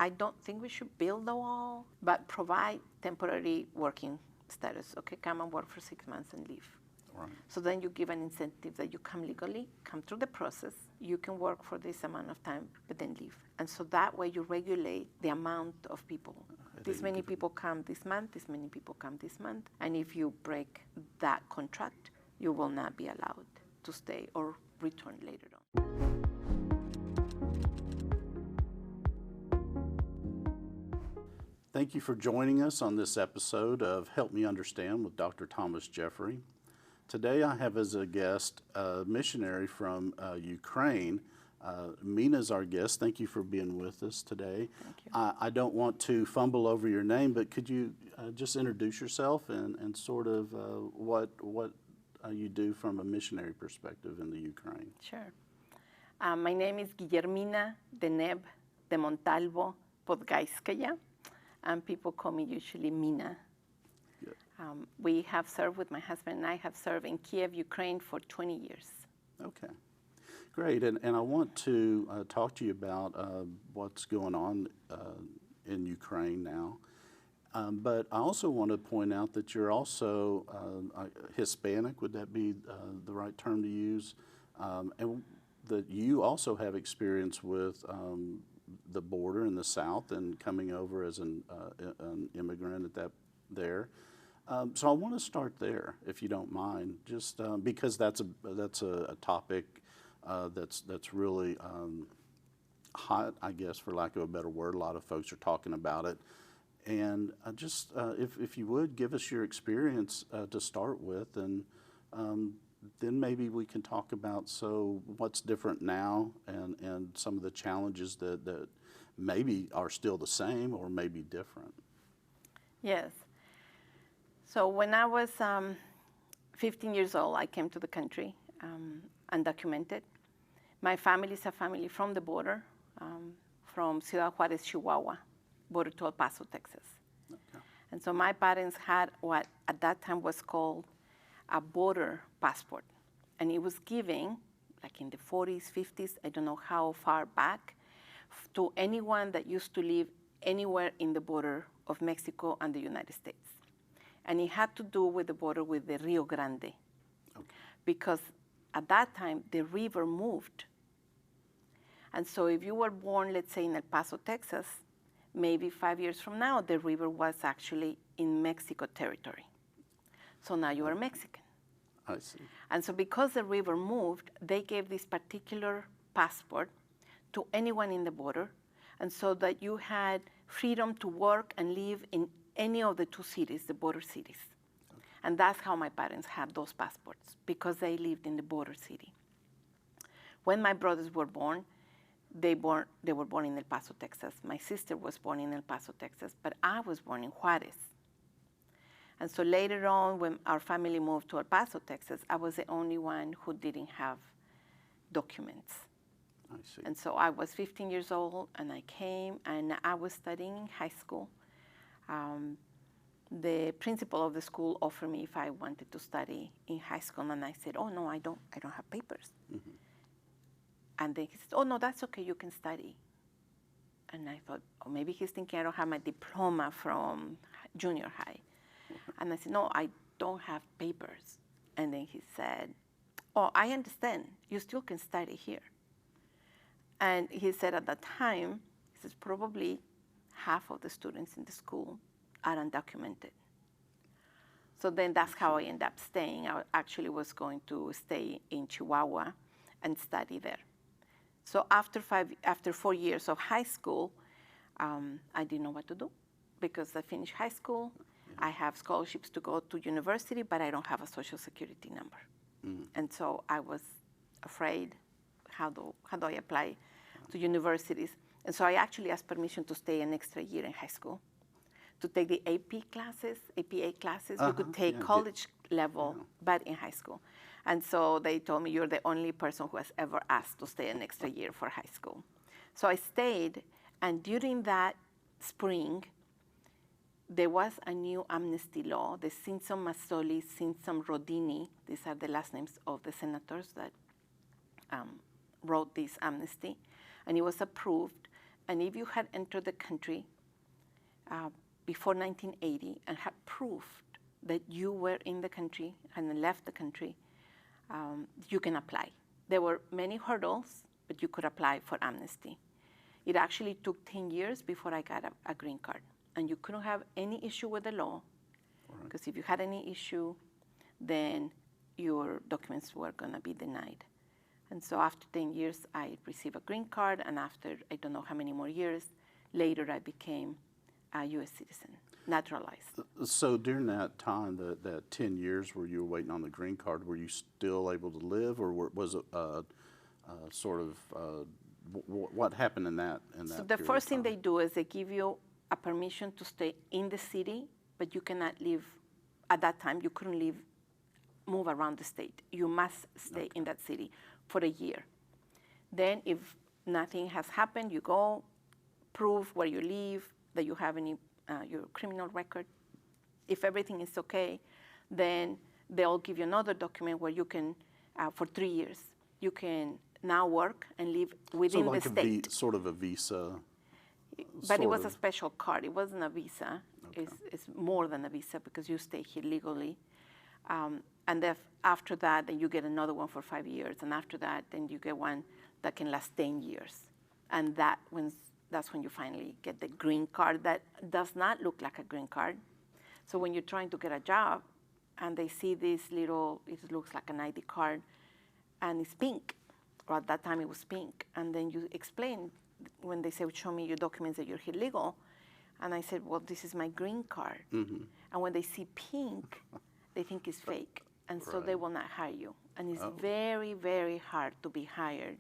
I don't think we should build the wall, but provide temporary working status. Okay, come and work for 6 months and leave. Right. So then you give an incentive that you come legally, come through the process, you can work for this amount of time, but then leave. And so that way you regulate the amount of people. This many people come this month, this many people come this month. And if you break that contract, you will not be allowed to stay or return later on. Thank you for joining us on this episode of Help Me Understand with Dr. Thomas Jeffrey. Today I have as a guest a missionary from Ukraine. Mina's our guest. Thank you for being with us today. Thank you. I don't want to fumble over your name, but could you just introduce yourself and sort of what you do from a missionary perspective in the Ukraine? Sure. My name is Guillermina de Montalvo Podgaiskaya, and people call me usually Mina. We have served with my husband and I have served in Kiev, Ukraine for 20 years. Okay, great. And I want to talk to you about what's going on in Ukraine now. But I also want to point out that you're also Hispanic. Would that be the right term to use? And that you also have experience with the border in the South and coming over as an immigrant at there. So I want to start there, if you don't mind, just because that's a topic that's really hot, I guess, for lack of a better word. A lot of folks are talking about it, and just if you would give us your experience to start with, and then maybe we can talk about what's different now and some of the challenges that maybe are still the same or maybe different. Yes. So when I was 15 years old, I came to the country undocumented. My family is a family from the border, from Ciudad Juarez, Chihuahua, border to El Paso, Texas. Okay. And so my parents had what at that time was called a border passport. And it was given, like in the 40s, 50s, I don't know how far back, to anyone that used to live anywhere in the border of Mexico and the United States. And it had to do with the border with the Rio Grande. Okay. Because at that time, the river moved. And so if you were born, let's say, in El Paso, Texas, maybe 5 years from now, the river was actually in Mexico territory. So now you are Mexican. I see. And so because the river moved, they gave this particular passport to anyone in the border, and so that you had freedom to work and live in any of the two cities, the border cities. Okay. And that's how my parents had those passports, because they lived in the border city. When my brothers were born, they were born in El Paso, Texas. My sister was born in El Paso, Texas, but I was born in Juarez. And so later on, when our family moved to El Paso, Texas, I was the only one who didn't have documents. I see. And so I was 15 years old, and I came, and I was studying in high school. The principal of the school offered me if I wanted to study in high school, and I said, "Oh no, I don't have papers." Mm-hmm. And then he said, "Oh no, that's okay, you can study." And I thought, oh, maybe he's thinking I don't have my diploma from junior high. And I said, "No, I don't have papers." And then he said, "Oh, I understand. You still can study here." And he said at that time, he says, probably half of the students in the school are undocumented. So then that's how I ended up staying. I actually was going to stay in Chihuahua and study there. So after 4 years of high school, I didn't know what to do, because I finished high school. I have scholarships to go to university, but I don't have a social security number. Mm. And so I was afraid, how do I apply to universities? And so I actually asked permission to stay an extra year in high school, to take the APA classes. You could take college level, but in high school. And so they told me, "You're the only person who has ever asked to stay an extra year for high school." So I stayed, and during that spring, there was a new amnesty law, the Simpson-Mazzoli, Simpson-Rodini. These are the last names of the senators that wrote this amnesty. And it was approved And if you had entered the country before 1980 and had proved that you were in the country and left the country, you can apply. There were many hurdles, but you could apply for amnesty. It actually took 10 years before I got a green card. And you couldn't have any issue with the law, because if you had any issue, then your documents were going to be denied. And so after 10 years, I received a green card, and after I don't know how many more years, later I became a U.S. citizen, naturalized. So during that time, that 10 years where you were waiting on the green card, were you still able to live, or was it sort of, what happened in that So the first thing they do is they give you a permission to stay in the city, but you cannot live, at that time, you couldn't move around the state. You must stay in that city for a year. Then if nothing has happened, you go, prove where you live, that you have any, your criminal record. If everything is okay, then they'll give you another document where you can, for 3 years, you can now work and live within the state. Sort of a visa. But it was a special card. It wasn't a visa. Okay. It's more than a visa because you stay here legally. And then after that, then you get another one for 5 years. And after that, then you get one that can last 10 years. And that's when you finally get the green card that does not look like a green card. So when you're trying to get a job and they see this little, it looks like an ID card, and it's pink, or at that time it was pink. And then you explain, when they say, show me your documents that you're here legal. And I said, well, this is my green card. Mm-hmm. And when they see pink, they think it's fake. And so they will not hire you. And it's very, very hard to be hired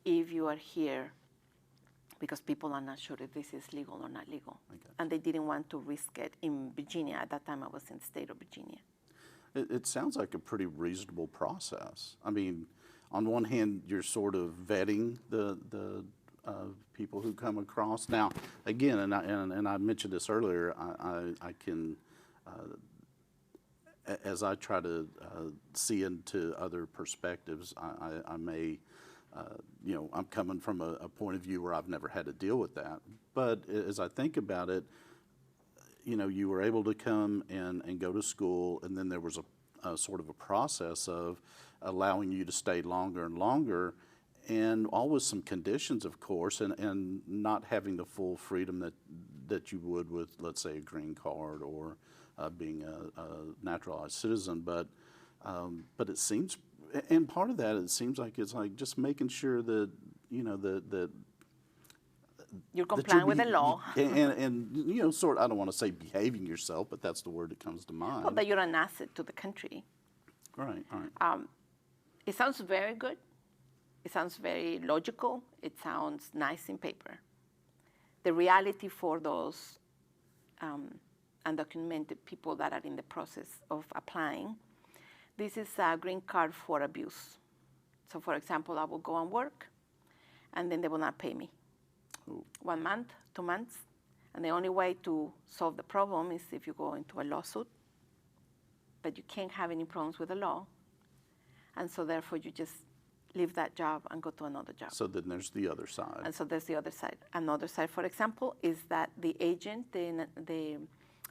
if you are here, because people are not sure if this is legal or not legal. And they didn't want to risk it in Virginia. At that time, I was in the state of Virginia. It sounds like a pretty reasonable process. I mean, on one hand, you're sort of vetting the people who come across. Now, again, and I mentioned this earlier, I can, as I try to see into other perspectives, I may, I'm coming from a point of view where I've never had to deal with that. But as I think about it, you were able to come and go to school, and then there was a sort of a process of allowing you to stay longer and longer, and always some conditions, of course, and not having the full freedom that you would with, let's say, a green card or being a naturalized citizen. But it seems, and part of that, it seems like it's like just making sure that that you're complying with the law, and sort of, I don't want to say behaving yourself, but that's the word that comes to mind. Well, that you're an asset to the country. Right. It sounds very good. It sounds very logical. It sounds nice in paper. The reality for those undocumented people that are in the process of applying, this is a green card for abuse. So, for example, I will go and work, and then they will not pay me. Ooh. 1 month, 2 months, and the only way to solve the problem is if you go into a lawsuit, but you can't have any problems with the law, and so therefore you just leave that job and go to another job. So then there's the other side. And so there's the other side. Another side, for example, is that the agent, the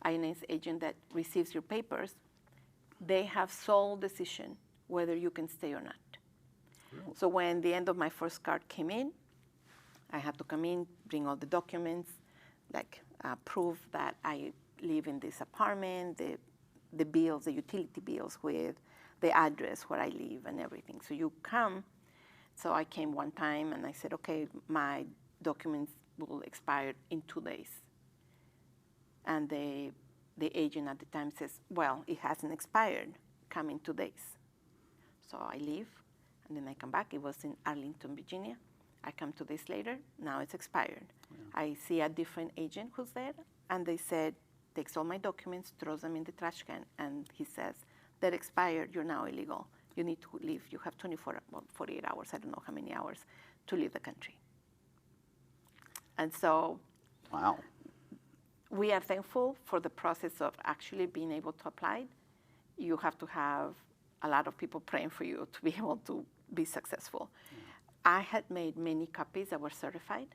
INS agent that receives your papers, they have sole decision whether you can stay or not. Really? So when the end of my first card came in, I had to come in, bring all the documents, like prove that I live in this apartment, the bills, the utility bills with the address where I live and everything. So you come. So I came one time and I said, okay, my documents will expire in 2 days. And the agent at the time says, well, it hasn't expired. Come in 2 days. So I leave, and then I come back. It was in Arlington, Virginia. I come 2 days later. Now it's expired. Yeah. I see a different agent who's there, and they said, takes all my documents, throws them in the trash can, and he says, they're expired. You're now illegal. You need to leave. You have 48 hours, I don't know how many hours, to leave the country. And so wow. We are thankful for the process of actually being able to apply. You have to have a lot of people praying for you to be able to be successful. I had made many copies that were certified,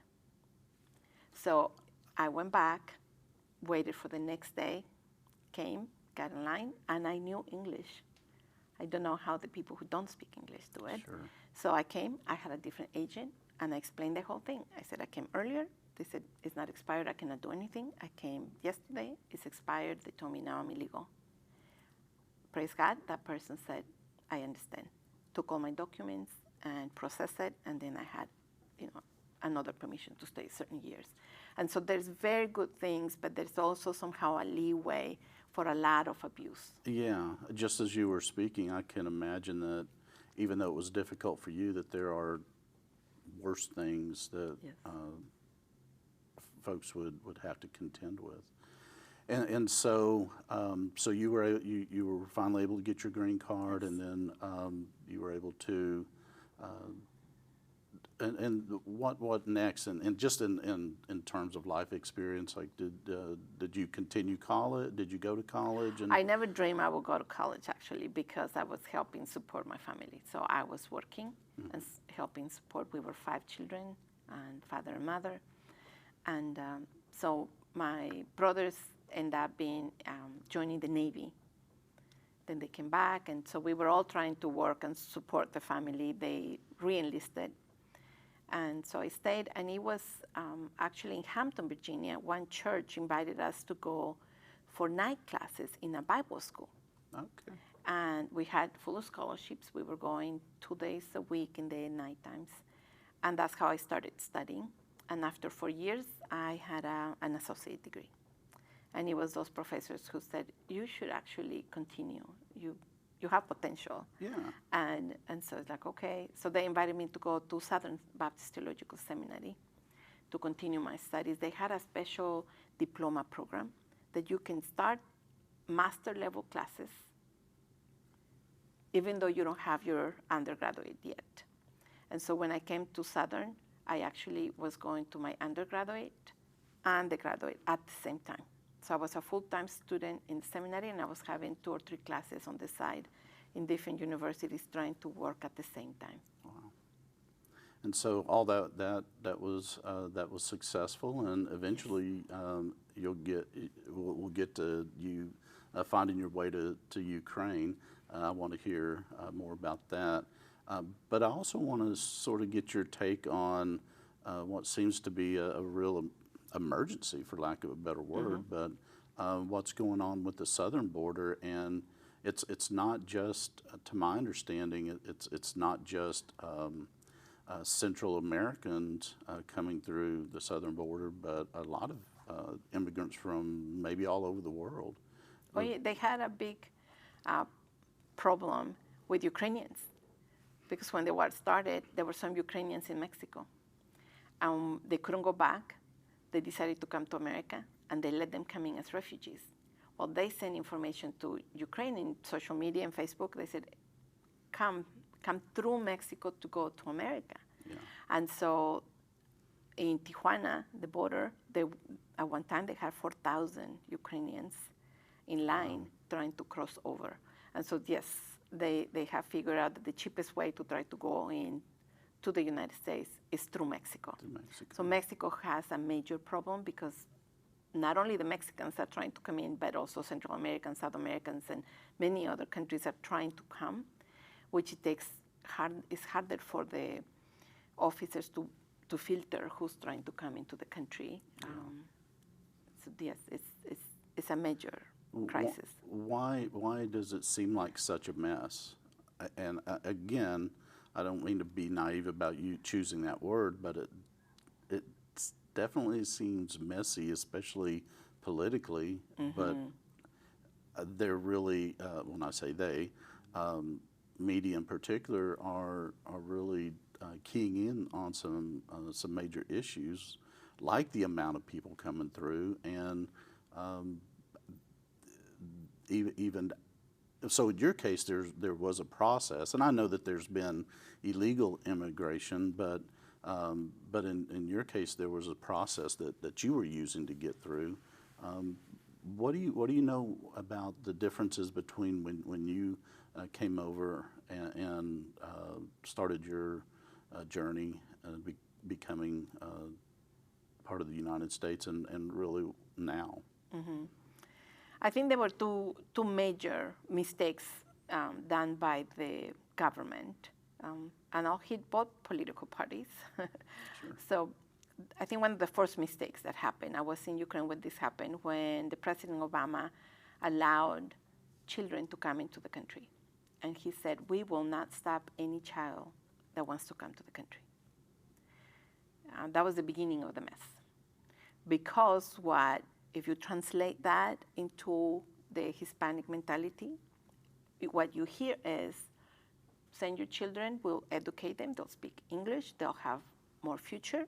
So I went back, waited for the next day, came, got in line, and I knew English. I don't know how the people who don't speak English do it. Sure. So I came, I had a different agent, and I explained the whole thing. I said, I came earlier. They said, it's not expired, I cannot do anything. I came yesterday, it's expired. They told me now I'm illegal. Praise God, that person said, I understand. Took all my documents and processed it, and then I had, another permission to stay certain years. And so there's very good things, but there's also somehow a leeway for a lot of abuse. Yeah, just as you were speaking, I can imagine that even though it was difficult for you, that there are worse things that Yes. Folks would have to contend with. And so so you were finally able to get your green card, Yes. and then you were able to and what next? And just in terms of life experience, like did you continue college? Did you go to college? And I never dreamed I would go to college, actually, because I was helping support my family. So I was working and helping support. We were 5 children, and father and mother. And so my brothers ended up joining the Navy. Then they came back, and so we were all trying to work and support the family. They re-enlisted. And so I stayed, and it was actually in Hampton, Virginia. One church invited us to go for night classes in a Bible school. Okay. And we had full scholarships. We were going 2 days a week in the night times. And that's how I started studying. And after 4 years, I had an associate degree. And it was those professors who said, you should actually continue. You have potential. Yeah. And so it's like, okay. So they invited me to go to Southern Baptist Theological Seminary to continue my studies. They had a special diploma program that you can start master level classes even though you don't have your undergraduate yet. And so when I came to Southern, I actually was going to my undergraduate and the graduate at the same time. So I was a full-time student in the seminary, and I was having 2 or 3 classes on the side in different universities trying to work at the same time. Wow. And so all that was successful, and eventually we'll get to you finding your way to Ukraine. I want to hear more about that. But I also want to sort of get your take on what seems to be a real emergency, for lack of a better word, but what's going on with the southern border. And it's not just, to my understanding, it's not just Central Americans coming through the southern border, but a lot of immigrants from maybe all over the world. Oh, yeah, they had a big problem with Ukrainians, because when the war started, there were some Ukrainians in Mexico. They couldn't go back. They decided to come to America, and they let them come in as refugees. Well, they sent information to Ukraine in social media and Facebook. They said, come through Mexico to go to America. Yeah. And so in Tijuana, the border, at one time they had 4,000 Ukrainians in line trying to cross over. And so, yes, they have figured out that the cheapest way to try to go in to the United States is through Mexico. So Mexico has a major problem, because not only the Mexicans are trying to come in, but also Central Americans, South Americans, and many other countries are trying to come, which it's harder for the officers to filter who's trying to come into the country. Yeah. So yes, it's a major crisis. Why does it seem like such a mess? And again, I don't mean to be naive about you choosing that word, but it definitely seems messy, especially politically. But they're really, when I say they, media in particular are really keying in on some major issues, like the amount of people coming through, and even so. In your case, there was a process, and I know that there's been illegal immigration, but in your case, there was a process that you were using to get through. What do you know about the differences between when you came over and started your journey becoming part of the United States and really now? I think there were two major mistakes done by the government, and I'll hit both political parties. Sure. So I think one of the first mistakes that happened, I was in Ukraine when this happened, when the President Obama allowed children to come into the country. And he said, we will not stop any child that wants to come to the country. That was the beginning of the mess. Because if you translate that into the Hispanic mentality, what you hear is, send your children, we'll educate them, they'll speak English, they'll have more future,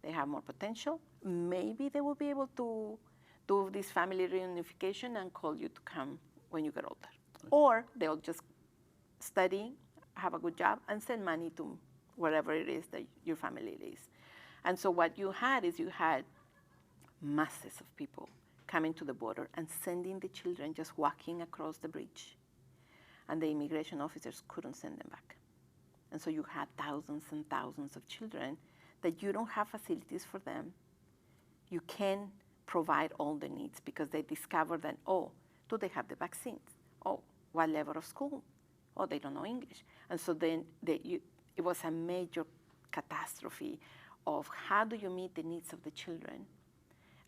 they have more potential. Maybe they will be able to do this family reunification and call you to come when you get older. Or they'll just study, have a good job, and send money to wherever it is that your family is. And so what you had is you had masses of people coming to the border and sending the children just walking across the bridge. And the immigration officers couldn't send them back. And so you had thousands and thousands of children that you don't have facilities for them. You can provide all the needs because they discover that, oh, do they have the vaccines? Oh, what level of school? Oh, they don't know English. And so then it was a major catastrophe of how do you meet the needs of the children?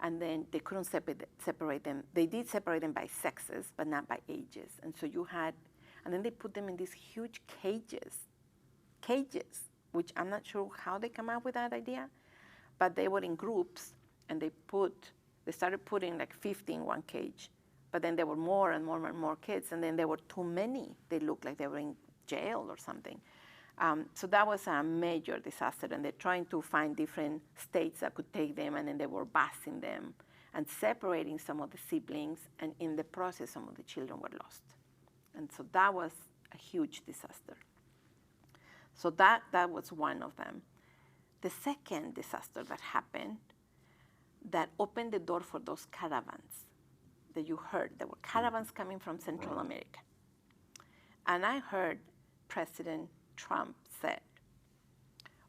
And then they couldn't separate them. They did separate them by sexes, but not by ages. And so you had, and then they put them in these huge cages, which I'm not sure how they come up with that idea, but they were in groups, and they started putting like 50 in one cage, but then there were more and more and more kids, and then there were too many. They looked like they were in jail or something. So that was a major disaster, and they're trying to find different states that could take them, and then they were busing them and separating some of the siblings, and in the process, some of the children were lost. And so that was a huge disaster. So that was one of them. The second disaster that happened that opened the door for those caravans that you heard. There were caravans coming from Central America. And I heard President Trump said,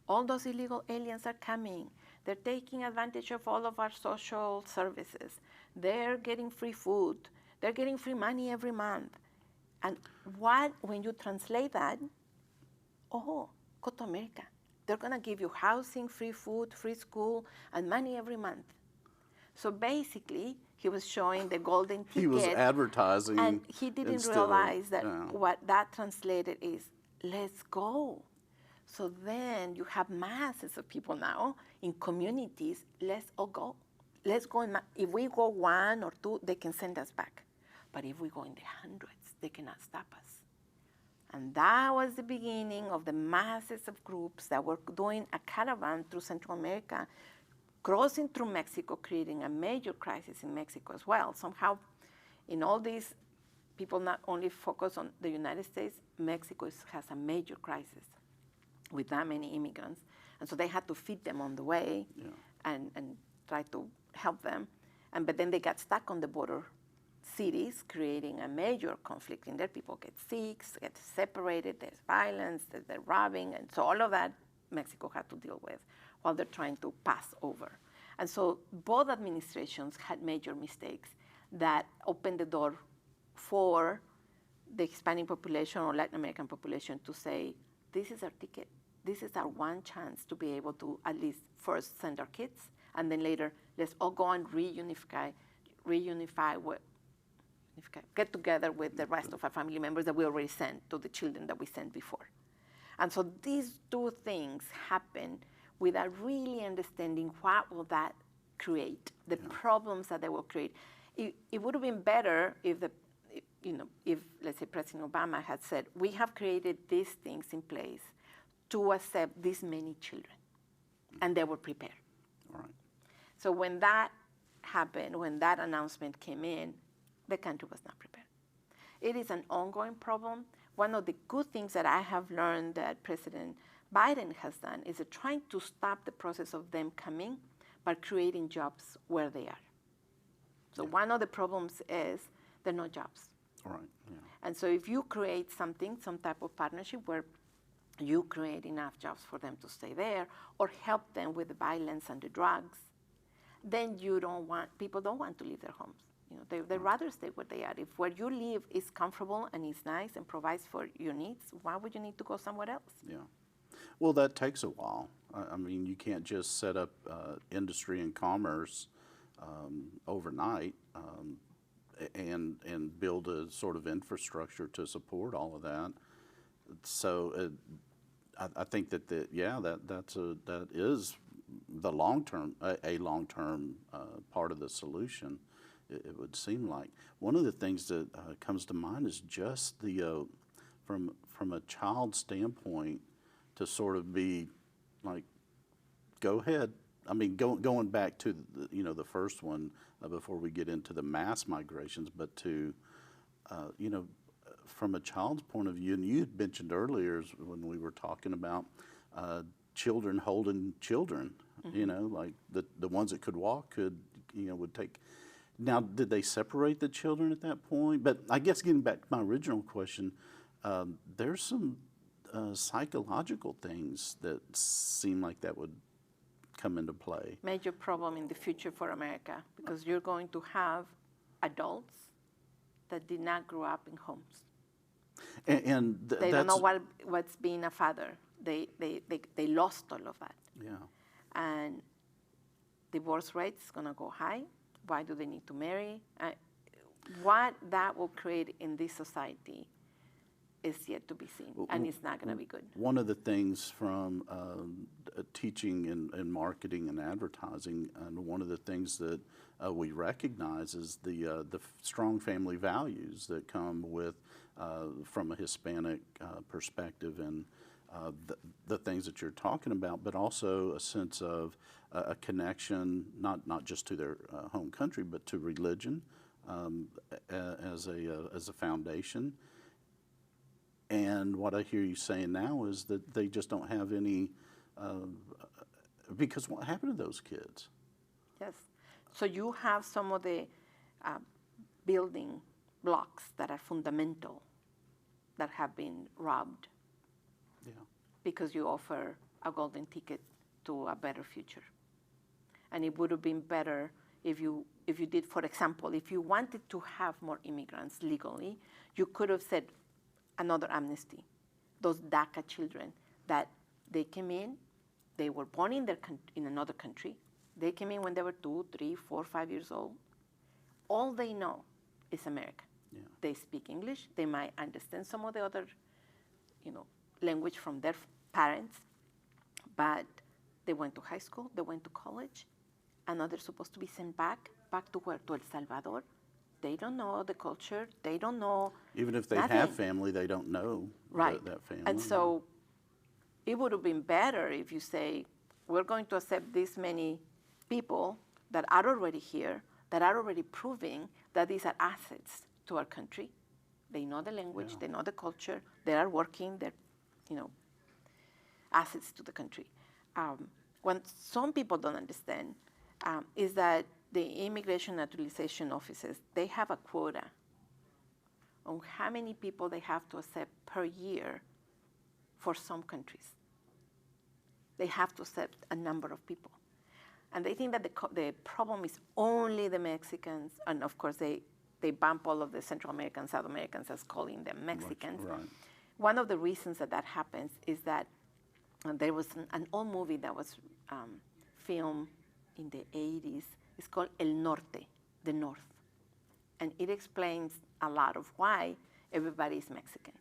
all those illegal aliens are coming. They're taking advantage of all of our social services. They're getting free food. They're getting free money every month. And when you translate that, oh, go to America. They're going to give you housing, free food, free school, and money every month. So basically, he was showing the golden ticket. He was advertising. And he didn't realize that what that translated is, let's go. So then you have masses of people now in communities. Let's all go. Let's go. If we go one or two, they can send us back. But if we go in the hundreds, they cannot stop us. And that was the beginning of the masses of groups that were doing a caravan through Central America, crossing through Mexico, creating a major crisis in Mexico as well. Somehow, in all these, people not only focus on the United States, Mexico has a major crisis with that many immigrants. And so they had to feed them on the way and try to help them. But then they got stuck on the border cities, creating a major conflict in there. People get sick, get separated, there's violence, there's robbing, and so all of that Mexico had to deal with while they're trying to pass over. And so both administrations had major mistakes that opened the door for the Hispanic population or Latin American population to say, this is our ticket. This is our one chance to be able to at least first send our kids, and then later, let's all go and get together with the rest of our family members that we already sent to the children that we sent before. And so these two things happen without really understanding what will that create, the problems that they will create. It would have been better if if, let's say, President Obama had said, we have created these things in place to accept this many children, and they were prepared. All right. So when that happened, when that announcement came in, the country was not prepared. It is an ongoing problem. One of the good things that I have learned that President Biden has done is trying to stop the process of them coming by creating jobs where they are. So one of the problems is there are no jobs. All right. Yeah. And so if you create something, some type of partnership where you create enough jobs for them to stay there or help them with the violence and the drugs, then people don't want to leave their homes. They'd rather stay where they are. If where you live is comfortable and is nice and provides for your needs, why would you need to go somewhere else? Yeah. Well, that takes a while. I mean, you can't just set up industry and commerce overnight and build a sort of infrastructure to support all of that. So I think that that is the a long term part of the solution. It would seem like one of the things that comes to mind is just the from a child standpoint to sort of be like, go ahead. I mean, going back to the first one before we get into the mass migrations, but to from a child's point of view, and you had mentioned earlier when we were talking about children holding children, like the ones that could walk would take. Now, did they separate the children at that point? But I guess getting back to my original question, there's some psychological things that seem like that would come into play. Major problem in the future for America, because you're going to have adults that did not grow up in homes. And they don't know what's being a father. They lost all of that. Yeah. And divorce rates is going to go high. Why do they need to marry? What that will create in this society is yet to be seen, and it's not going to be good. One of the things from teaching in marketing and advertising, and one of the things that we recognize is the strong family values that come with from a Hispanic perspective, and the things that you're talking about, but also a sense of a connection, not just to their home country, but to religion as a foundation. And what I hear you saying now is that they just don't have any, because what happened to those kids? Yes. So you have some of the building blocks that are fundamental that have been robbed. Yeah. Because you offer a golden ticket to a better future. And it would have been better if you did, for example, if you wanted to have more immigrants legally, you could have said another amnesty. Those DACA children that they came in, they were born in another country. They came in when they were 2, 3, 4, 5 years old. All they know is America. Yeah. They speak English. They might understand some of the other, language from their parents, but they went to high school, they went to college, and now they're supposed to be sent back to where? To El Salvador. They don't know the culture. They don't know. Even if they nothing. have family, they don't know that family. And so it would have been better if you say, we're going to accept this many people that are already here, that are already proving that these are assets to our country. They know the language, they know the culture, they are working, they're, assets to the country. What some people don't understand is that the immigration naturalization offices, they have a quota on how many people they have to accept per year for some countries. They have to accept a number of people. And they think that the problem is only the Mexicans, and of course they bump all of the Central Americans, South Americans as calling them Mexicans. Right. One of the reasons that happens is that there was an old movie that was filmed in the 80s. It's called El Norte, the North. And it explains a lot of why everybody is Mexican.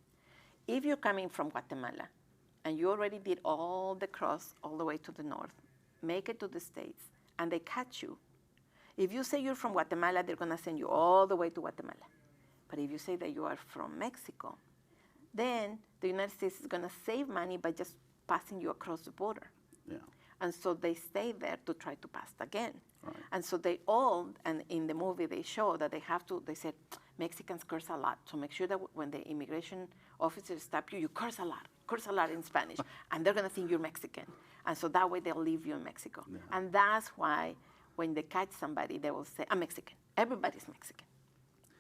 If you're coming from Guatemala and you already did all the cross all the way to the north, make it to the States, and they catch you, if you say you're from Guatemala, they're going to send you all the way to Guatemala. But if you say that you are from Mexico, then the United States is going to save money by just passing you across the border. Yeah. And so they stay there to try to pass again. Right. And so and in the movie they show that they said, Mexicans curse a lot. So make sure that when the immigration officers stop you, you curse a lot in Spanish. And they're going to think you're Mexican. And so that way they'll leave you in Mexico. Yeah. And that's why when they catch somebody, they will say, I'm Mexican. Everybody's Mexican.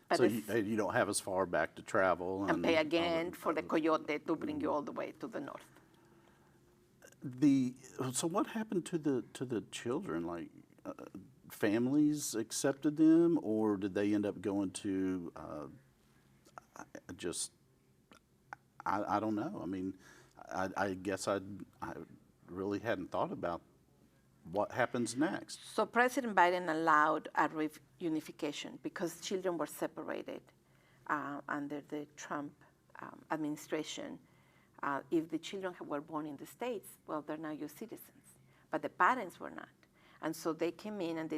But So you don't have as far back to travel. And pay again for the coyote to bring you all the way to the north. So what happened to the children? Like, families accepted them, or did they end up going to just, I don't know. I mean, I guess I really hadn't thought about what happens next. So President Biden allowed a reunification because children were separated under the Trump administration. If the children were born in the States, well, they're now U.S. citizens, but the parents were not. And so they came in and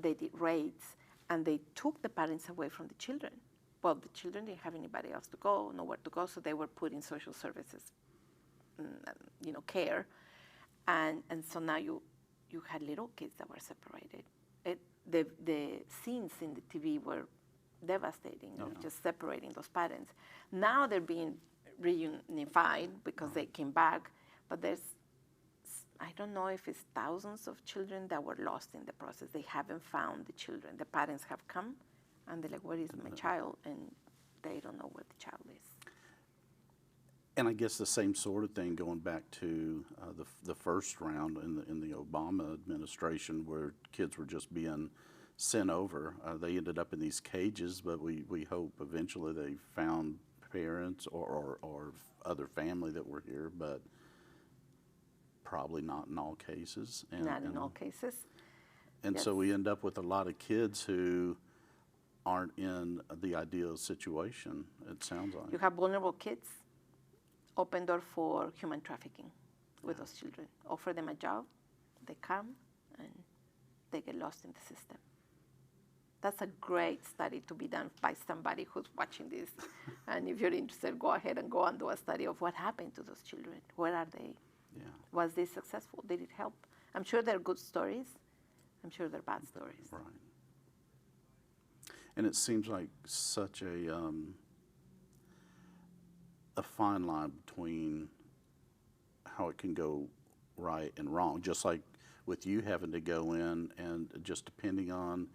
they did raids, and they took the parents away from the children. Well, the children didn't have anybody else to go, nowhere to go, so they were put in social services, care. And so now you had little kids that were separated. The scenes in the TV were devastating, of just separating those parents. Now they're being reunified because they came back, but I don't know if it's thousands of children that were lost in the process. They haven't found the children. The parents have come, and they're like, "Where is my child?" And they don't know where the child is. And I guess the same sort of thing going back to the first round in the Obama administration, where kids were just being sent over. They ended up in these cages, but we hope eventually they found parents or other family that were here, but probably not in all cases. Not in all cases. And so we end up with a lot of kids who aren't in the ideal situation, it sounds like. You have vulnerable kids. Open door for human trafficking with those children. Offer them a job, they come, and they get lost in the system. That's a great study to be done by somebody who's watching this. And if you're interested, go ahead and go and do a study of what happened to those children. Where are they? Yeah. Was this successful? Did it help? I'm sure they're good stories. I'm sure they're bad stories. Right. And it seems like such a fine line between how it can go right and wrong, just like with you having to go in and just depending on,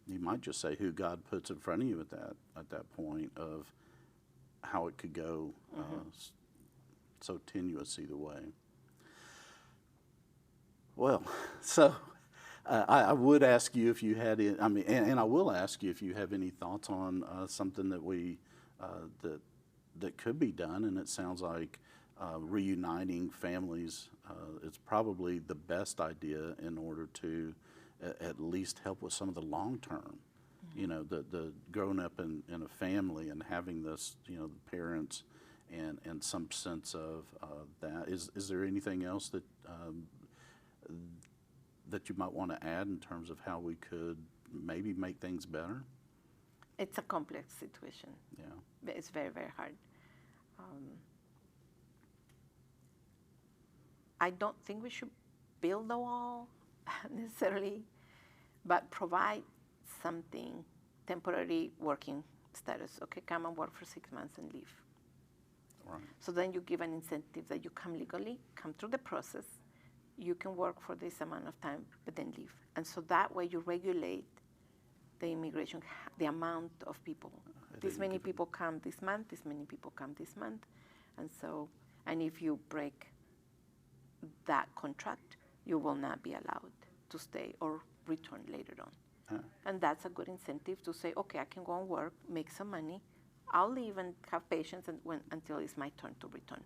you might just say who God puts in front of you at that point of how it could go so tenuous either way. Well, so I would ask you if you had, and I will ask you if you have any thoughts on something that that could be done, and it sounds like reuniting families is probably the best idea in order to at least help with some of the long term. The growing up in a family and having this, the parents and some sense of that. Is there anything else that you might want to add in terms of how we could maybe make things better? It's a complex situation. Yeah. It's very, very hard. I don't think we should build a wall necessarily, but provide something, temporary working status. Okay, come and work for 6 months and leave. Right. So then you give an incentive that you come legally, come through the process, you can work for this amount of time, but then leave. And so that way you regulate the immigration, the amount of people. This many people come this month, this many people come this month. And if you break that contract, you will not be allowed to stay or return later on. And that's a good incentive to say, okay, I can go and work, make some money, I'll leave and have patience until it's my turn to return.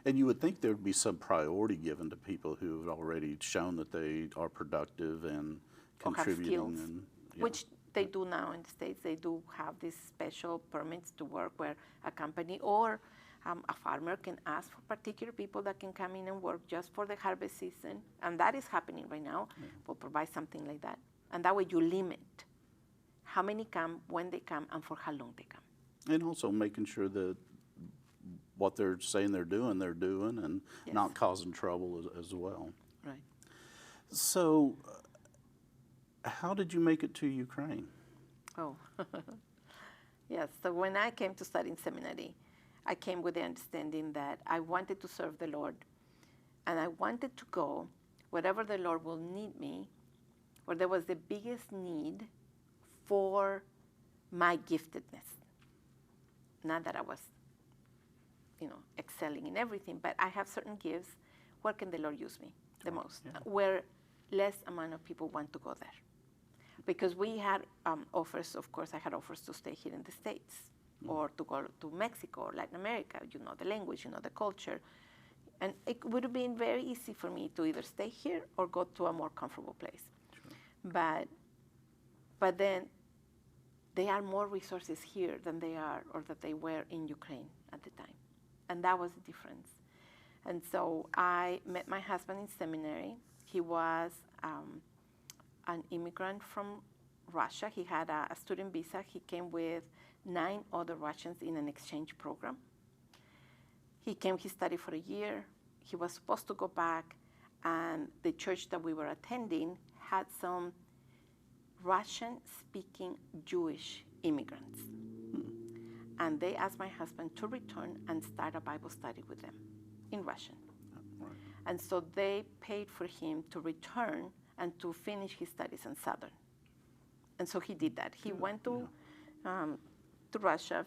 And you would think there would be some priority given to people who have already shown that they are productive and contributing. Or have skills, which they do now in the States. They do have these special permits to work where a company or a farmer can ask for particular people that can come in and work just for the harvest season. And that is happening right now. We'll provide something like that. And that way you limit how many come, when they come, and for how long they come. And also making sure that what they're saying they're doing, and not causing trouble as well. Right. So how did you make it to Ukraine? Oh, yes. So when I came to study in seminary, I came with the understanding that I wanted to serve the Lord, and I wanted to go wherever the Lord will need me, where there was the biggest need for my giftedness. Not that I was, excelling in everything, but I have certain gifts. Where can the Lord use me the most? Yeah. Where less amount of people want to go there. Because we had offers, of course, I had offers to stay here in the States or to go to Mexico or Latin America. You know the language, you know the culture. And it would have been very easy for me to either stay here or go to a more comfortable place. Sure. But then there are more resources here than they are or that they were in Ukraine at the time. And that was the difference. And so I met my husband in seminary. He was an immigrant from Russia. He had a student visa. He came with 9 other Russians in an exchange program. He came, he studied for a year. He was supposed to go back, and the church that we were attending had some Russian-speaking Jewish immigrants. And they asked my husband to return and start a Bible study with them in Russian. Right. And so they paid for him to return and to finish his studies in Southern. And so he did that. He went to Russia,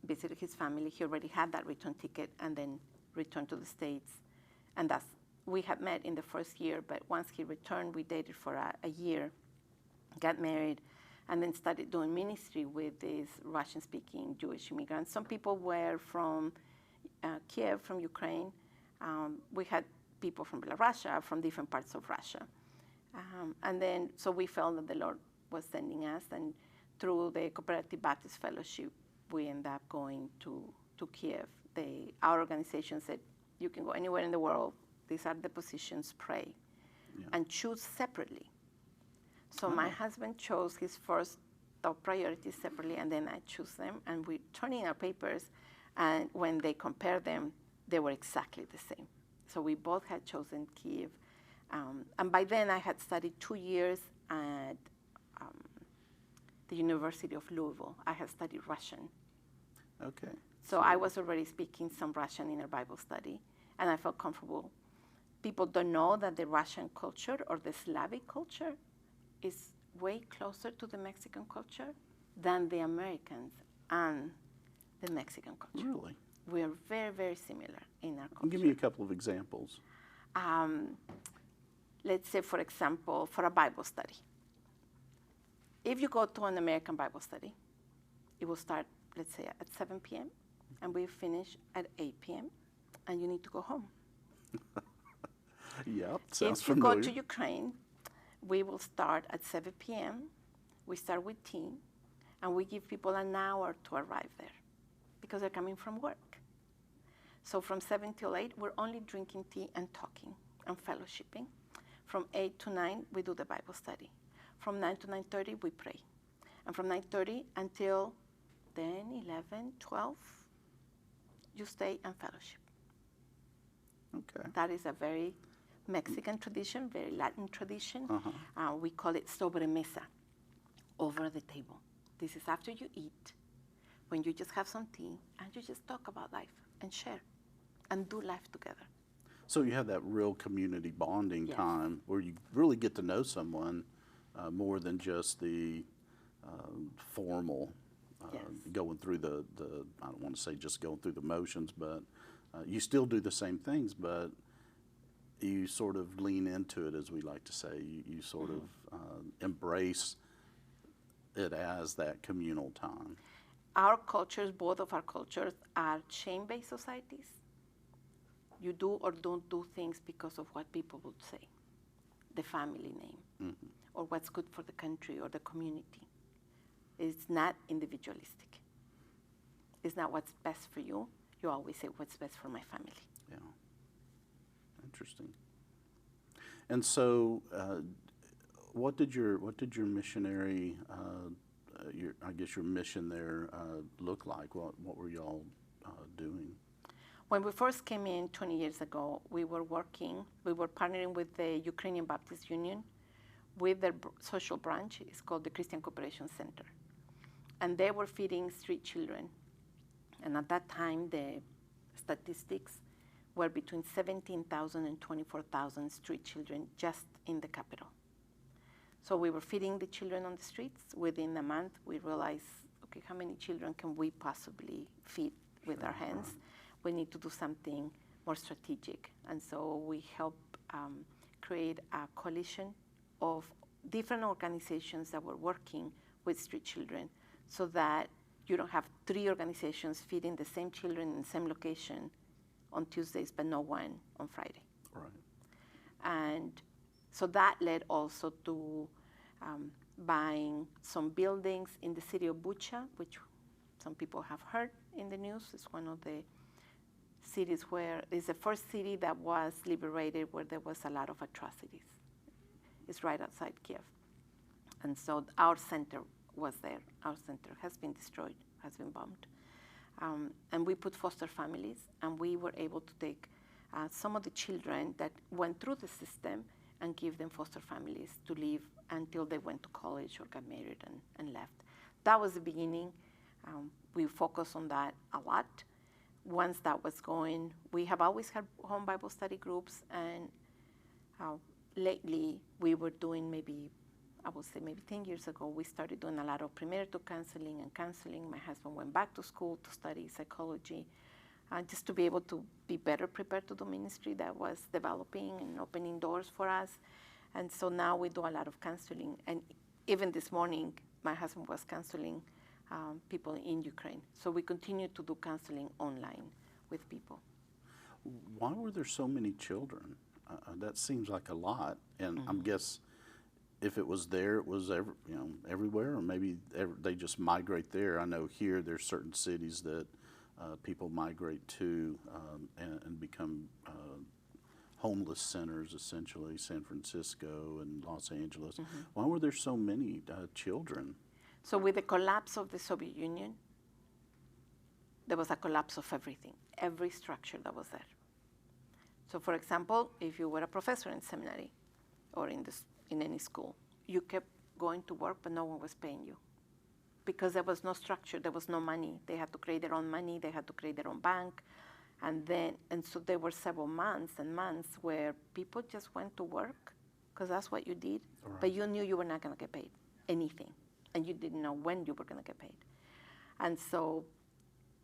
visited his family. He already had that return ticket and then returned to the States. And we had met in the first year, but once he returned, we dated for a year, got married, and then started doing ministry with these Russian-speaking Jewish immigrants. Some people were from Kiev, from Ukraine. We had people from Belarus, from different parts of Russia. And then, so we felt that the Lord was sending us, and through the Cooperative Baptist Fellowship, we ended up going to Kiev. Our organization said, you can go anywhere in the world. These are the positions, pray, and choose separately. So my husband chose his first top priorities separately, and then I chose them, and we turned in our papers, and when they compared them, they were exactly the same. So we both had chosen Kiev. And by then, I had studied 2 years at the University of Louisville. I had studied Russian. Okay. So I was already speaking some Russian in our Bible study, and I felt comfortable. People don't know that the Russian culture or the Slavic culture is way closer to the Mexican culture than the Americans and the Mexican culture. Really? We are very, very similar in our culture. Give me a couple of examples. Let's say, for example, for a Bible study. If you go to an American Bible study, it will start, let's say, at 7 p.m., and we finish at 8 p.m., and you need to go home. Yep, sounds familiar. If you go to Ukraine, we will start at 7 p.m., we start with tea, and we give people an hour to arrive there because they're coming from work. So from 7 till 8, we're only drinking tea and talking and fellowshipping. From 8 to 9, we do the Bible study. From 9 to 9:30, we pray. And from 9:30 until 10, 11, 12, you stay and fellowship. Okay. That is a very Mexican tradition, very Latin tradition. We call it sobremesa, over the table. This is after you eat, when you just have some tea, and you just talk about life and share and do life together. So you have that real community bonding time where you really get to know someone more than just the formal going through the, I don't want to say just going through the motions, but you still do the same things, but you sort of lean into it, as we like to say. You sort of embrace it as that communal time. Our cultures, both of our cultures, are shame-based societies. You do or don't do things because of what people would say, the family name, or what's good for the country or the community. It's not individualistic. It's not what's best for you. You always say what's best for my family. Yeah. Interesting. And so, what did your missionary, your mission there look like? What were y'all doing? When we first came in 20 years ago, we were partnering with the Ukrainian Baptist Union with their social branch. It's called the Christian Cooperation Center. And they were feeding street children. And at that time, the statistics were between 17,000 and 24,000 street children just in the capital. So we were feeding the children on the streets. Within a month, we realized, okay, how many children can we possibly feed with our hands? We need to do something more strategic. And so we help create a coalition of different organizations that were working with street children, so that you don't have 3 organizations feeding the same children in the same location on Tuesdays, but no one on Friday. Right. And so that led also to buying some buildings in the city of Bucha, which some people have heard in the news. It's one of the cities where it's the first city that was liberated where there was a lot of atrocities. It's right outside Kiev. And so our center was there. Our center has been destroyed, has been bombed. And we put foster families, and we were able to take some of the children that went through the system and give them foster families to live until they went to college or got married and left. That was the beginning. We focused on that a lot. Once that was going, we have always had home Bible study groups, and lately we were doing maybe 10 years ago, we started doing a lot of premarital counseling and counseling. My husband went back to school to study psychology, just to be able to be better prepared to do ministry that was developing and opening doors for us. And so now we do a lot of counseling. And even this morning, my husband was counseling people in Ukraine. So we continue to do counseling online with people. Why were there so many children? That seems like a lot. And I guess if it was there, it was everywhere, or maybe they just migrate there. I know here there's certain cities that people migrate to and become homeless centers, essentially, San Francisco and Los Angeles. Why were there so many children? So with the collapse of the Soviet Union, there was a collapse of everything, every structure that was there. So for example, if you were a professor in seminary or in any school, you kept going to work, but no one was paying you because there was no structure, there was no money. They had to create their own money, they had to create their own bank. And so there were several months and months where people just went to work because that's what you did, right. But you knew you were not going to get paid anything, and you didn't know when you were going to get paid. And so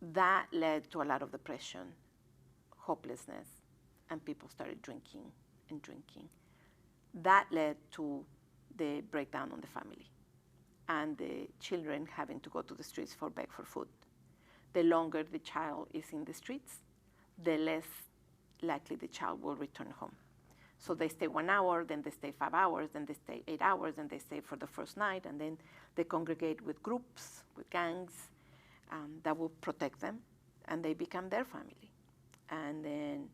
that led to a lot of depression, hopelessness, and people started drinking and drinking. That led to the breakdown on the family and the children having to go to the streets for beg for food. The longer the child is in the streets, the less likely the child will return home. So they stay 1 hour, then they stay 5 hours, then they stay 8 hours, then they stay for the first night, and then they congregate with groups, with gangs that will protect them, and they become their family. And then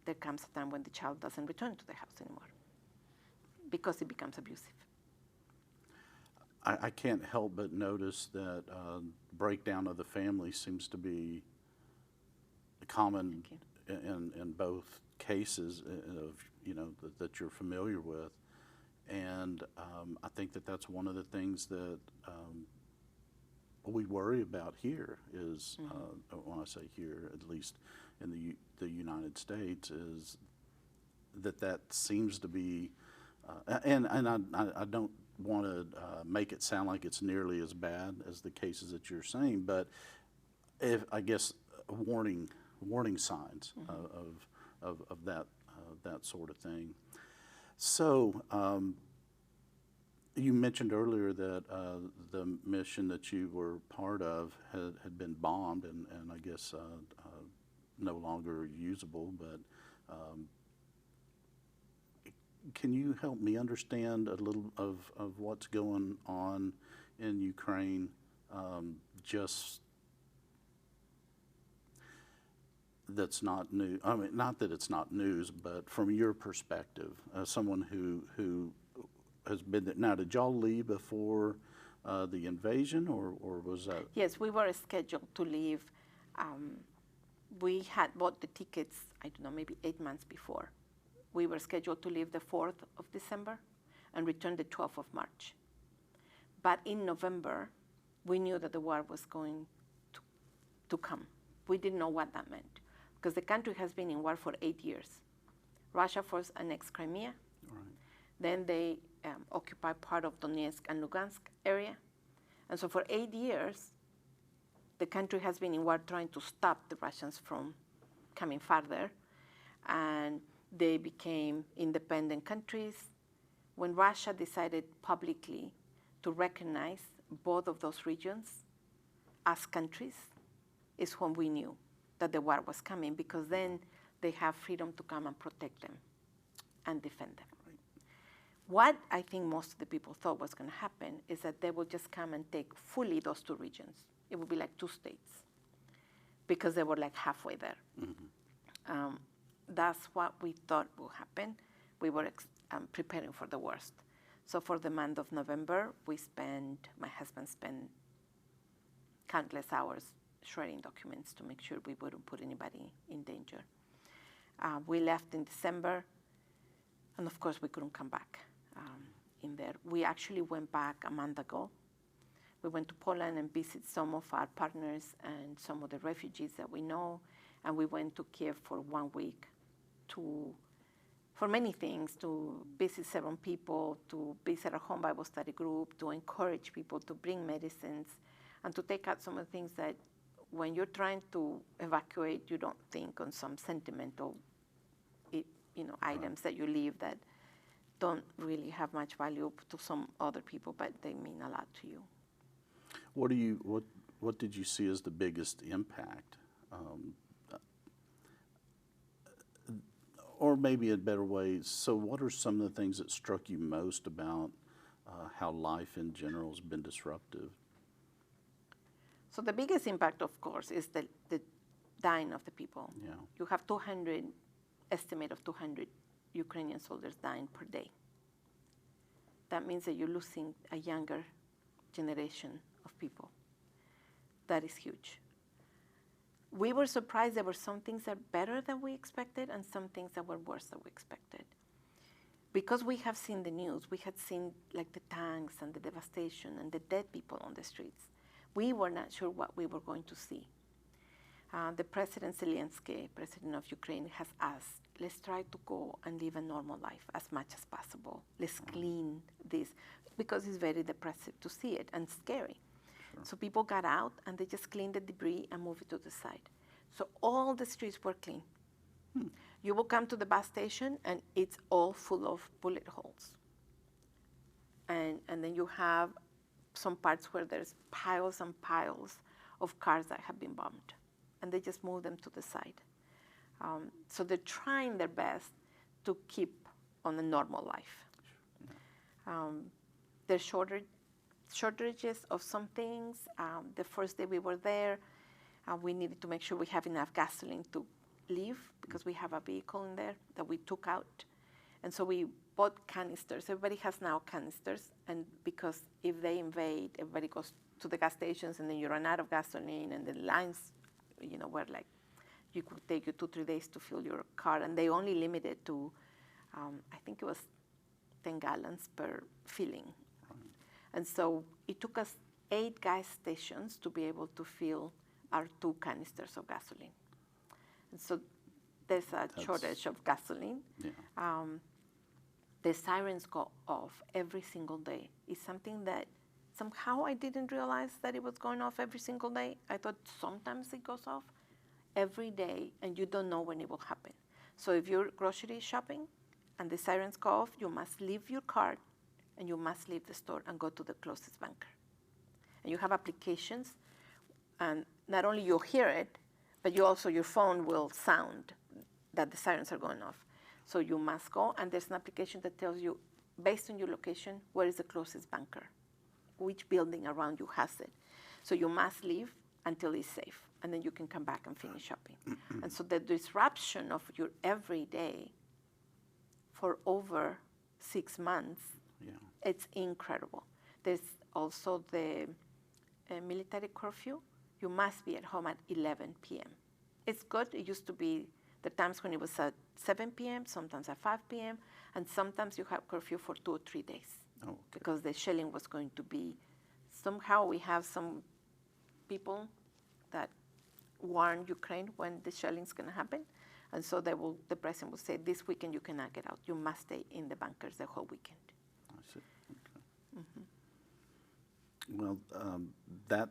there comes a time when the child doesn't return to the house anymore because it becomes abusive. I can't help but notice that breakdown of the family seems to be common in both cases of that you're familiar with, and I think that that's one of the things that we worry about here is when I say here, at least in the United States, is that seems to be and I don't want to make it sound like it's nearly as bad as the cases that you're saying, but I guess warning signs of that sort of thing. So you mentioned earlier that the mission that you were part of had been bombed and I guess no longer usable, but can you help me understand a little of what's going on in Ukraine, just that's not new? I mean, not that it's not news, but from your perspective, someone who has been there. Now, did y'all leave before the invasion, or was that? Yes, we were scheduled to leave. We had bought the tickets, I don't know, maybe 8 months before. We were scheduled to leave the 4th of December and return the 12th of March. But in November, we knew that the war was going to come. We didn't know what that meant because the country has been in war for 8 years. Russia first annexed Crimea. Right. Then they occupied part of Donetsk and Lugansk area. And so for 8 years, the country has been in war trying to stop the Russians from coming farther. And They became independent countries. When Russia decided publicly to recognize both of those regions as countries, is when we knew that the war was coming, because then they have freedom to come and protect them and defend them. Right. What I think most of the people thought was going to happen is that they would just come and take fully those two regions. It would be like two states, because they were like halfway there. Mm-hmm. That's what we thought would happen. We were preparing for the worst. So for the month of November, my husband spent countless hours shredding documents to make sure we wouldn't put anybody in danger. We left in December, and of course we couldn't come back in there. We actually went back a month ago. We went to Poland and visited some of our partners and some of the refugees that we know, and we went to Kiev for 1 week for many things, to visit several people, to visit a home Bible study group, to encourage people to bring medicines, and to take out some of the things that when you're trying to evacuate, you don't think on some sentimental items that you leave that don't really have much value to some other people, but they mean a lot to you. What did you see as the biggest impact? Or maybe a better way, so what are some of the things that struck you most about how life in general has been disruptive? So the biggest impact, of course, is the dying of the people. Yeah. You have estimate of 200 Ukrainian soldiers dying per day. That means that you're losing a younger generation of people. That is huge. We were surprised there were some things that are better than we expected and some things that were worse than we expected. Because we have seen the news, we had seen like the tanks and the devastation and the dead people on the streets. We were not sure what we were going to see. The President Zelensky, President of Ukraine, has asked, let's try to go and live a normal life as much as possible. Let's clean this, because it's very depressive to see it and scary. Sure. So people got out and they just cleaned the debris and moved it to the side. So all the streets were clean. You will come to the bus station and it's all full of bullet holes. And then you have some parts where there's piles and piles of cars that have been bombed. And they just move them to the side. So they're trying their best to keep on a normal life. There's shortages of some things. The first day we were there, we needed to make sure we have enough gasoline to leave, because we have a vehicle in there that we took out. And so we bought canisters. Everybody has now canisters, and because if they invade, everybody goes to the gas stations, and then you run out of gasoline, and the lines, were like, you could take you 2-3 days to fill your car, and they only limit it to, I think it was 10 gallons per filling. Right. And so it took us 8 gas stations to be able to fill our 2 canisters of gasoline. And so there's a shortage of gasoline. Yeah. The sirens go off every single day. It's something that somehow I didn't realize that it was going off every single day. I thought sometimes it goes off every day, and you don't know when it will happen. So if you're grocery shopping and the sirens go off, you must leave your cart and you must leave the store and go to the closest bunker. And you have applications, and not only you'll hear it, but your phone will sound that the sirens are going off. So you must go, and there's an application that tells you, based on your location, where is the closest bunker, which building around you has it. So you must leave until it's safe, and then you can come back and finish shopping. And so the disruption of your everyday for over 6 months, it's incredible. There's also the military curfew. You must be at home at 11 p.m. It's good. It used to be the times when it was at 7 p.m., sometimes at 5 p.m., and sometimes you have curfew for 2 or 3 days. Oh, okay. Because the shelling was going to be, somehow we have some people that warn Ukraine when the shelling is going to happen. And so the president will say, this weekend you cannot get out. You must stay in the bunkers the whole weekend. I see. Okay. Mm-hmm. Well,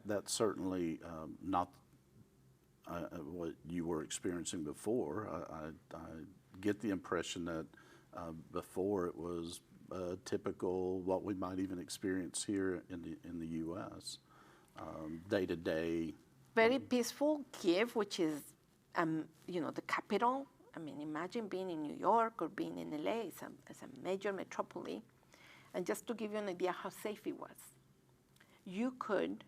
that's certainly not what you were experiencing before. I get the impression that before it was typical what we might even experience here in the U.S. Day to day. Very peaceful. Kiev, which is, the capital. I mean, imagine being in New York or being in LA. It's a major metropole. And just to give you an idea how safe it was, you could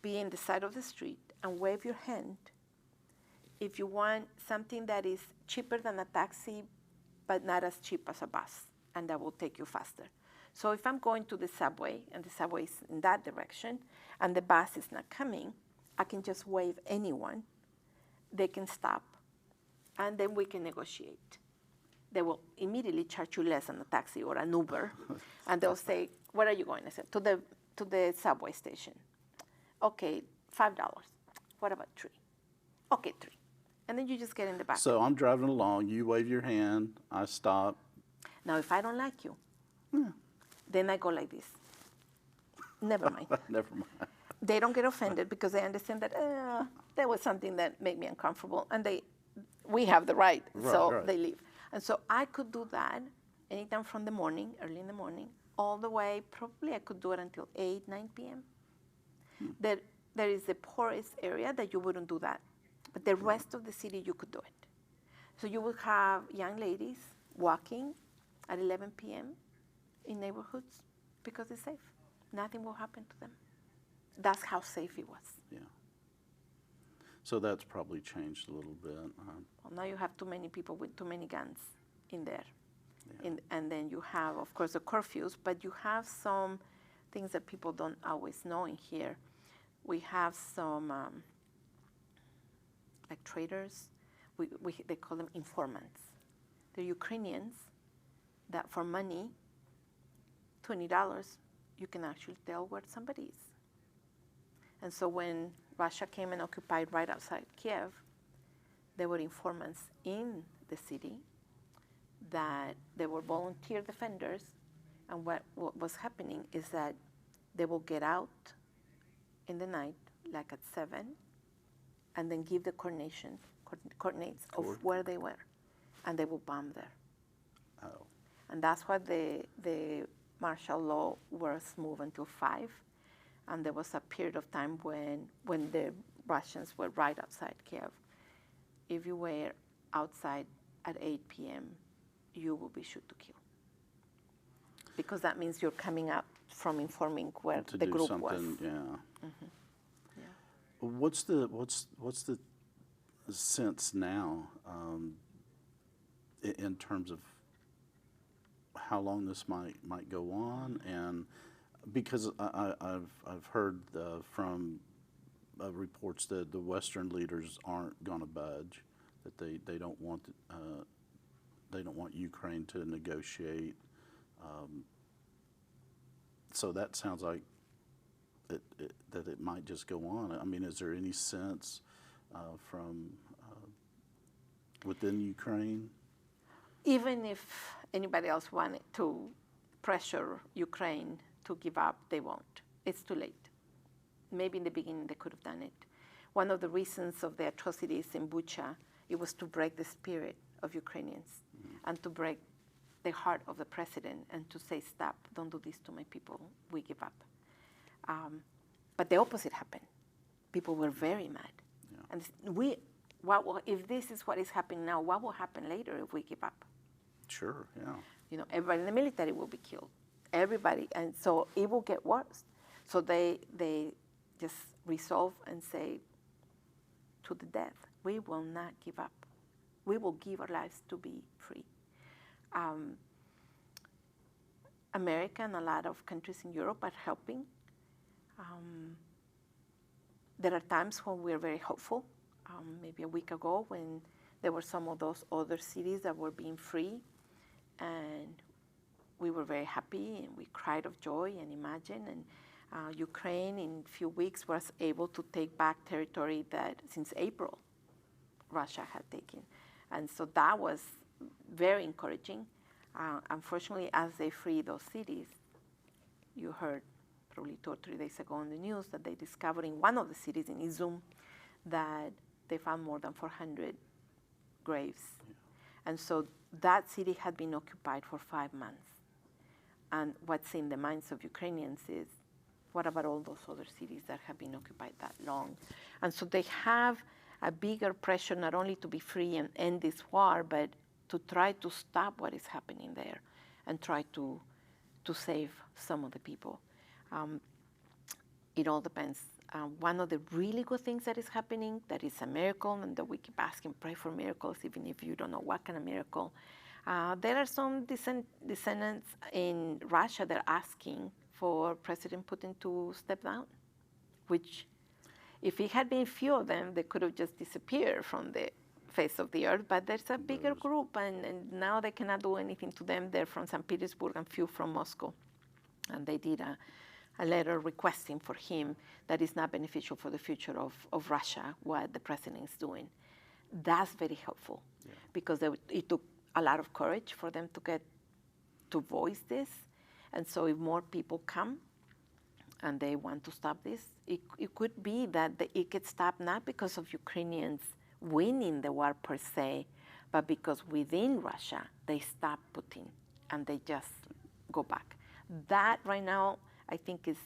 be in the side of the street and wave your hand if you want something that is cheaper than a taxi, but not as cheap as a bus, and that will take you faster. So if I'm going to the subway, and the subway is in that direction, and the bus is not coming, I can just wave anyone. They can stop, and then we can negotiate. They will immediately charge you less than a taxi or an Uber, and they'll say, "Where are you going?" I said, to the subway station. Okay, $5. What about 3? Okay, 3. And then you just get in the back. So I'm driving along, you wave your hand, I stop. Now, if I don't like you, then I go like this. Never mind. Never mind. They don't get offended because they understand that there was something that made me uncomfortable, and we have the right, so they leave. And so I could do that anytime from the morning, early in the morning, all the way, probably I could do it until 8, 9 p.m. There is the poorest area that you wouldn't do that. But the rest of the city, you could do it. So you will have young ladies walking at 11 p.m. in neighborhoods because it's safe. Nothing will happen to them. That's how safe it was. Yeah. So that's probably changed a little bit. Well, now you have too many people with too many guns in there. Yeah. And then you have, of course, the curfews, but you have some things that people don't always know in here. We have some like traders. They call them informants. They're Ukrainians that for money, $20, you can actually tell where somebody is. And so when Russia came and occupied right outside Kiev, there were informants in the city that they were volunteer defenders. And what was happening is that they will get out in the night, like at 7, and then give the coordinates of where they were, and they will bomb there. Oh. And that's why the martial law was moved until 5, and there was a period of time when the Russians were right outside Kiev. If you were outside at 8 p.m., you will be shot to kill, because that means you're coming out from informing where the group was. Yeah. Mm-hmm. Yeah. What's the sense now in terms of how long this might go on? And because I've heard from reports that the Western leaders aren't going to budge, that they don't want Ukraine to negotiate. So that sounds like that it might just go on. I mean, is there any sense from within Ukraine? Even if anybody else wanted to pressure Ukraine to give up, they won't. It's too late. Maybe in the beginning they could have done it. One of the reasons of the atrocities in Bucha, it was to break the spirit of Ukrainians and to break the heart of the president and to say, stop, don't do this to my people, we give up. But the opposite happened. People were very mad. Yeah. And if this is what is happening now, what will happen later if we give up? Sure, yeah. Everybody in the military will be killed. Everybody, and so it will get worse. So they just resolve and say, to the death, we will not give up. We will give our lives to be free. America and a lot of countries in Europe are helping. There are times when we're very hopeful. Maybe a week ago when there were some of those other cities that were being free, and we were very happy and we cried of joy and imagine. And Ukraine in a few weeks was able to take back territory that since April Russia had taken. And so that was very encouraging. Unfortunately, as they free those cities, you heard probably 2 or 3 days ago on the news that they discovered in one of the cities in Izum that they found more than 400 graves. Yeah. And so that city had been occupied for 5 months. And what's in the minds of Ukrainians is, what about all those other cities that have been occupied that long? And so they have a bigger pressure not only to be free and end this war, but to try to stop what is happening there and try to save some of the people. It all depends. One of the really good things that is happening, that is a miracle, and that we keep asking, pray for miracles, even if you don't know what kind of miracle. There are some descendants in Russia that are asking for President Putin to step down, which, if it had been few of them, they could have just disappeared from the face of the earth. But there's a bigger group, and now they cannot do anything to them. They're from St. Petersburg and few from Moscow. And they did a letter requesting for him that is not beneficial for the future of Russia, what the president is doing. That's very helpful, because it took a lot of courage for them to voice this. And so if more people come and they want to stop this, it could be that it gets stopped not because of Ukrainians winning the war per se, but because within Russia they stop Putin and they just go back. That right now, I think, is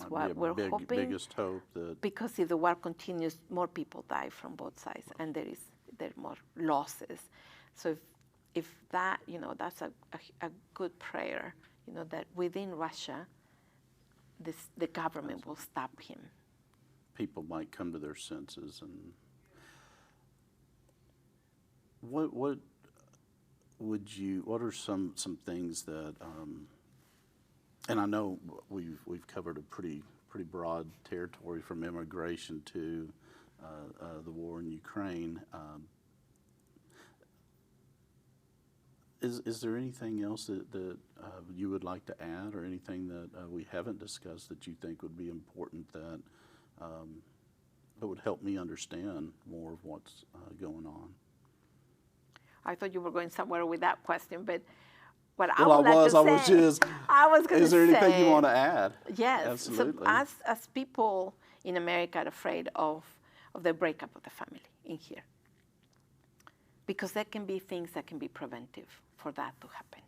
what we're hoping. Biggest hope that, because if the war continues, more people die from both sides, and there are more losses. So if that, that's a good prayer, that within Russia, the government will stop him. people might come to their senses. And what are some things that, and I know we've covered a pretty broad territory, from immigration to the war in Ukraine. Is there anything else that you would like to add, or anything that we haven't discussed that you think would be important that would help me understand more of what's going on? I thought you were going somewhere with that question, but what I was going to say, is there anything you want to add? Yes. Absolutely. So as people in America are afraid of the breakup of the family in here, because there can be things that can be preventive for that to happen.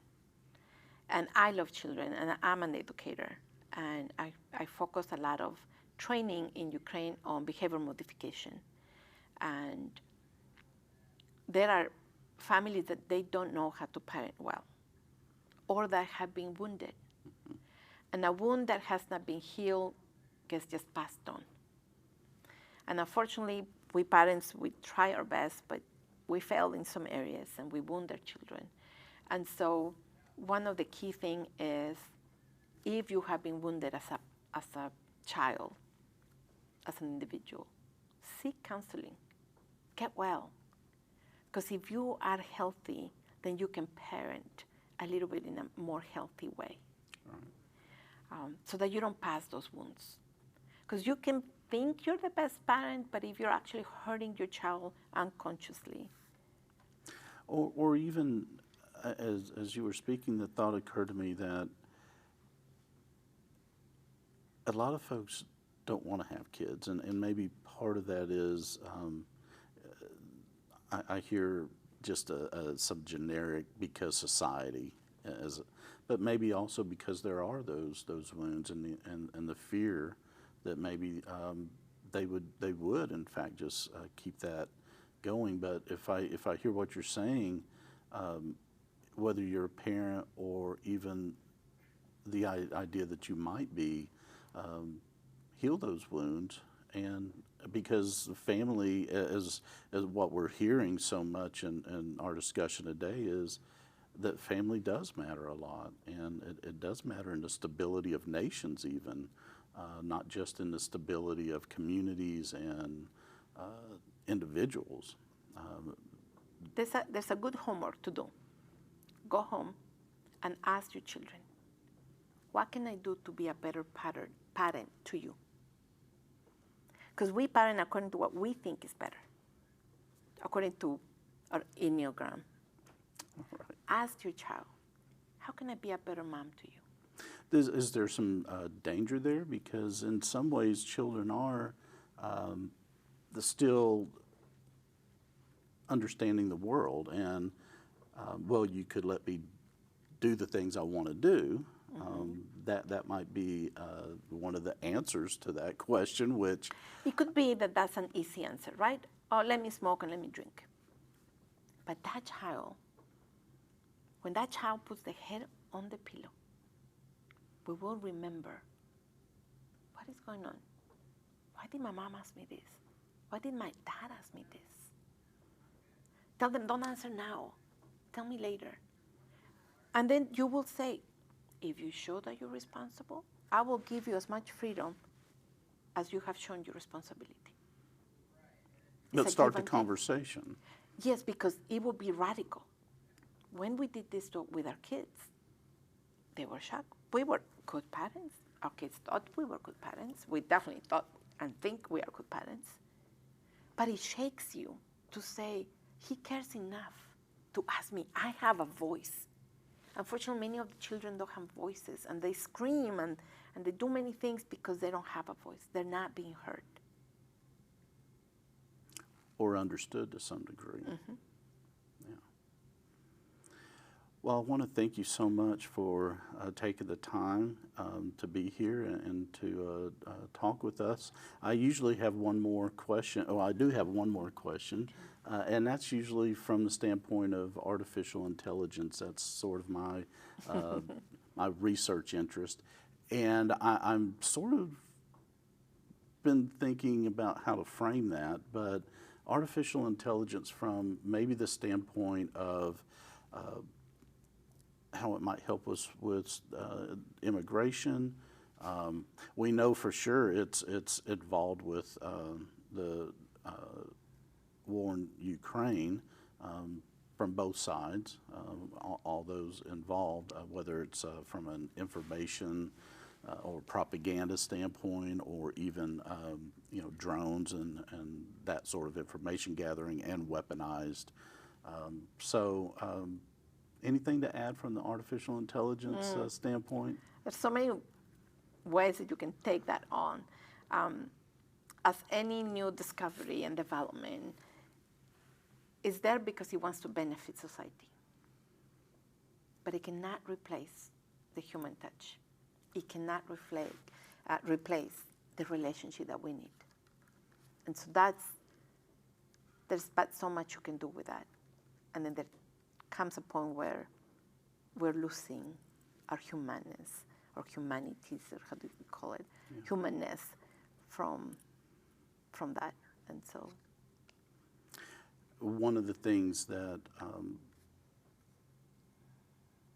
And I love children, and I'm an educator, and I focus a lot of training in Ukraine on behavior modification. And there are families that they don't know how to parent well, or that have been wounded. Mm-hmm. And a wound that has not been healed gets just passed on. And unfortunately, we parents, we try our best, but we fail in some areas, and we wound our children. And so one of the key things is, if you have been wounded as a child, as an individual, seek counseling, get well. Because if you are healthy, then you can parent a little bit in a more healthy way. Right. So that you don't pass those wounds. Because you can think you're the best parent, but if you're actually hurting your child unconsciously. Or even, as you were speaking, the thought occurred to me that a lot of folks don't want to have kids, and maybe part of that is, I hear just some generic, because society, but maybe also because there are those wounds and the fear that maybe they would in fact just keep that going. But if I hear what you're saying, whether you're a parent or even the idea that you might be, heal those wounds. And because family, as what we're hearing so much in our discussion today, is that family does matter a lot, and it does matter in the stability of nations even, not just in the stability of communities and individuals. There's a good homework to do. Go home and ask your children, what can I do to be a better parent to you? Because we parent according to what we think is better, according to our Enneagram. Right. Ask your child, how can I be a better mom to you? Is there some danger there? Because in some ways children are still understanding the world, and well, you could let me do the things I want to do. That might be one of the answers to that question, which... It could be that that's an easy answer, right? Oh, let me smoke and let me drink. But that child, when that child puts the head on the pillow, we will remember, what is going on? Why did my mom ask me this? Why did my dad ask me this? Tell them, don't answer now. Tell me later. And then you will say, if you show that you're responsible, I will give you as much freedom as you have shown your responsibility. Let's start the conversation. Yes, because it will be radical. When we did this with our kids, they were shocked. We were good parents. Our kids thought we were good parents. We definitely thought and think we are good parents. But it shakes you to say, he cares enough to ask me. I have a voice. Unfortunately, many of the children don't have voices, and they scream and they do many things because they don't have a voice. They're not being heard. Or understood to some degree. Yeah. Well, I want to thank you so much for taking the time to be here and to talk with us. I usually have one more question. Oh, I do have one more question. And that's usually from the standpoint of artificial intelligence. That's sort of my my research interest. And I'm sort of been thinking about how to frame that, but artificial intelligence from maybe the standpoint of how it might help us with immigration. We know for sure it's involved with the war in Ukraine from both sides, all those involved, whether it's from an information or propaganda standpoint, or even drones and that sort of information gathering and weaponized. Anything to add from the artificial intelligence standpoint? There's so many ways that you can take that on. As any new discovery and development, is there because it wants to benefit society. But it cannot replace the human touch. It cannot replace the relationship that we need. And so there's but so much you can do with that. And then there comes a point where we're losing our humanness, or humanities, or how do you call it, humanness from that. And so one of the things that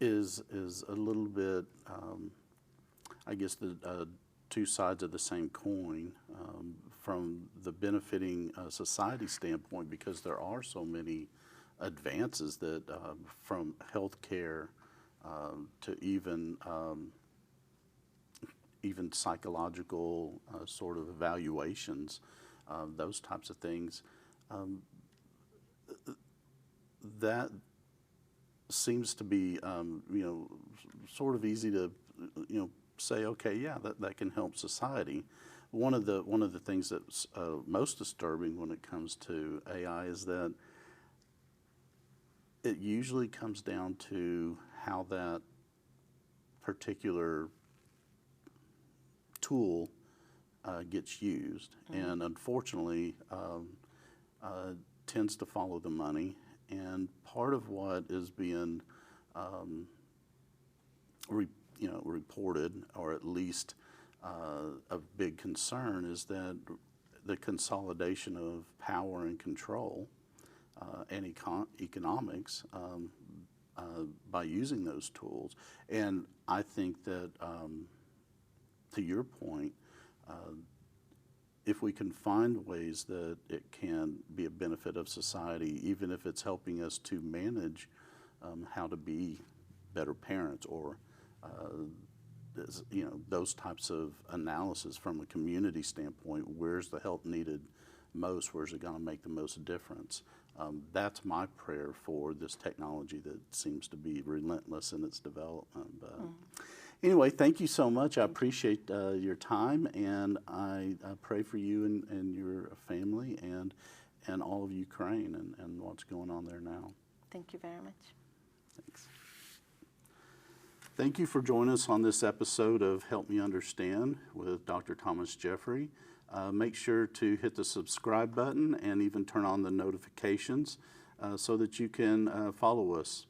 is a little bit, I guess, the two sides of the same coin from the benefiting society standpoint, because there are so many advances that from healthcare to even psychological sort of evaluations, those types of things. That seems to be, sort of easy to, say, okay, yeah, that can help society. One of the things that's most disturbing when it comes to AI is that it usually comes down to how that particular tool gets used, and unfortunately tends to follow the money. And part of what is being reported, or at least of big concern, is that the consolidation of power and control and economics by using those tools. And I think that, to your point, if we can find ways that it can be a benefit of society, even if it's helping us to manage how to be better parents, or those types of analysis from a community standpoint, where's the help needed most, where's it going to make the most difference? That's my prayer for this technology that seems to be relentless in its development. But anyway, thank you so much. I appreciate your time, and I pray for you and your family and all of Ukraine and what's going on there now. Thank you very much. Thanks. Thank you for joining us on this episode of Help Me Understand with Dr. Thomas Jeffrey. Make sure to hit the subscribe button and even turn on the notifications so that you can follow us.